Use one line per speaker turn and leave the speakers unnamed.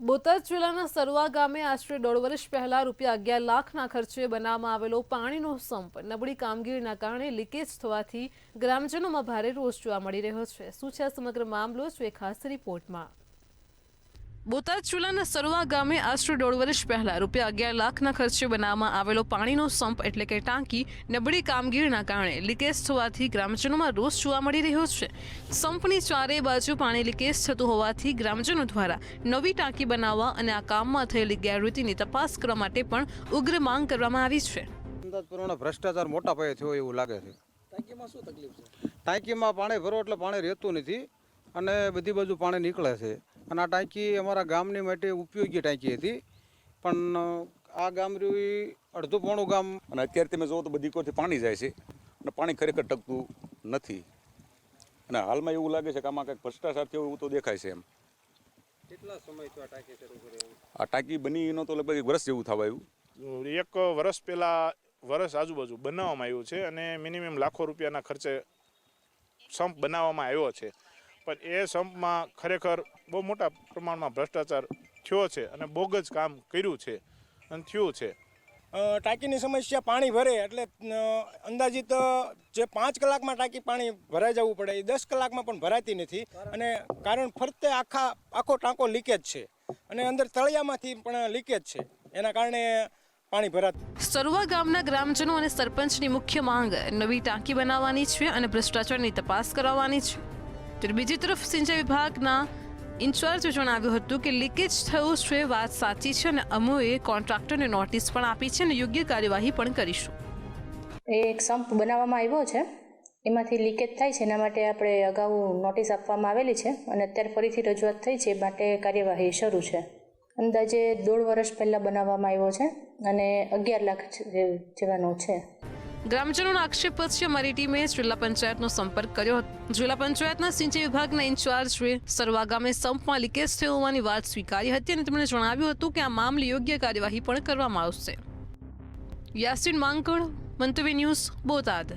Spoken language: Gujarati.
બોટાદ જિલ્લાના સરવા ગામે આશરે 1.5 વર્ષ પહેલા ₹11 લાખના ખર્ચે બનાવવામાં આવેલો પાણીનો સંપ નબળી કામગીરીના કારણે લીકેજ થવાથી ગ્રામજનોમાં ભારે રોષ જોવા મળી રહ્યો છે। શું છે સમગ્ર મામલો? જોઈએ ખાસ રિપોર્ટમાં। બોટાદ જિલ્લાના સરવા ગામે આશરે 1.5 વર્ષ પહેલા ₹11 લાખના ખર્ચે બનાવવામાં આવેલો પાણીનો સંપ એટલે કે ટાંકી નબળી કામગીરીના કારણે લીકેજ થવાથી ગ્રામજનોમાં રોષ જોવા મળી રહ્યો છે। સંપની ચારે બાજુ પાણી લીકેજ થતું હોવાથી ગ્રામજનો દ્વારા નવી ટાંકી બનાવવા અને આ કામમાં થયેલી ગેરરીતિની તપાસ કરવા માટે પણ ઉગ્ર માંગ કરવામાં આવી છે।
અંદાજ પ્રમાણે ભ્રષ્ટાચાર મોટા પાયે થયો એવું લાગે છે।
ટાંકીમાં શું તકલીફ છે?
ટાંકીમાં પાણી ભરો એટલે પાણી રહેતું નથી અને બધી બાજુ પાણી નીકળે છે અને આ ટાંકી અમારા ગામની માટે ઉપયોગી ટાંકી હતી, પણ આ ગામ રહ્યું અડધું પોણું ગામ
અને અત્યારે તમે જુઓ તો બધી કોરથી પાણી જાય છે અને પાણી ખરેખર ટકતું નથી અને હાલમાં એવું લાગે છે કે આમાં કંઈક ભ્રષ્ટાચાર થયો એવું તો દેખાય છે। એમ
કેટલા સમયથી આ ટાંકી શરૂ કરી?
આ ટાંકી બની એનો તો લગભગ 1 વર્ષ જેવું થવા આવ્યું।
1 વર્ષ પહેલાં વર્ષ આજુબાજુ બનાવવામાં આવ્યું છે અને મિનિમમ લાખો રૂપિયાના ખર્ચે સંપ બનાવવામાં આવ્યો છે, પણ એ સંપમાં ખરેખર બહુ મોટા પ્રમાણમાં ભ્રષ્ટાચાર થયો છે અને બોગસ કામ કર્યું છે અને થયું છે।
ટાંકીની સમસ્યા પાણી ભરે એટલે અંદાજિત જે 5 કલાકમાં ટાંકી પાણી ભરાઈ જવું પડે એ 10 કલાકમાં પણ ભરાતી નથી અને કારણ ફરતે આખો ટાંકો લીકેજ છે અને અંદર તળિયામાંથી પણ લીકેજ છે, એના કારણે પાણી ભરાતું।
સરવા ગામના ગ્રામજનો અને સરપંચની મુખ્ય માંગ નવી ટાંકી બનાવવાની છે અને ભ્રષ્ટાચારની તપાસ કરાવવાની છે। ત્યારે બીજી તરફ સિંચાઈ વિભાગના ઇન્ચાર્જે જણાવ્યું હતું કે લીકેજ થયું છે વાત સાચી છે અને અમોએ કોન્ટ્રાક્ટરને નોટિસ પણ આપી છે અને યોગ્ય કાર્યવાહી પણ કરીશું।
એ એક સંપ બનાવવામાં આવ્યો છે, એમાંથી લીકેજ થાય છે, એના માટે આપણે અગાઉ નોટિસ આપવામાં આવેલી છે અને અત્યારે ફરીથી રજૂઆત થઈ છે, એ માટે કાર્યવાહી શરૂ છે। અંદાજે 1.5 વર્ષ પહેલાં બનાવવામાં આવ્યો છે અને 11 લાખ જેવાનો છે।
ગ્રામજનોના આક્ષેપ પછી અમારી ટીમે જિલ્લા પંચાયતનો સંપર્ક કર્યો હતો। જિલ્લા પંચાયતના સિંચાઈ વિભાગના ઇન્ચાર્જે સરવા ગામે સંપમાં લીકેજ થયો હોવાની વાત સ્વીકારી હતી અને તેમણે જણાવ્યું હતું કે આ મામલે યોગ્ય કાર્યવાહી પણ કરવામાં આવશે। યાસીન માંકડ, મંતવ્ય ન્યૂઝ, બોટાદ।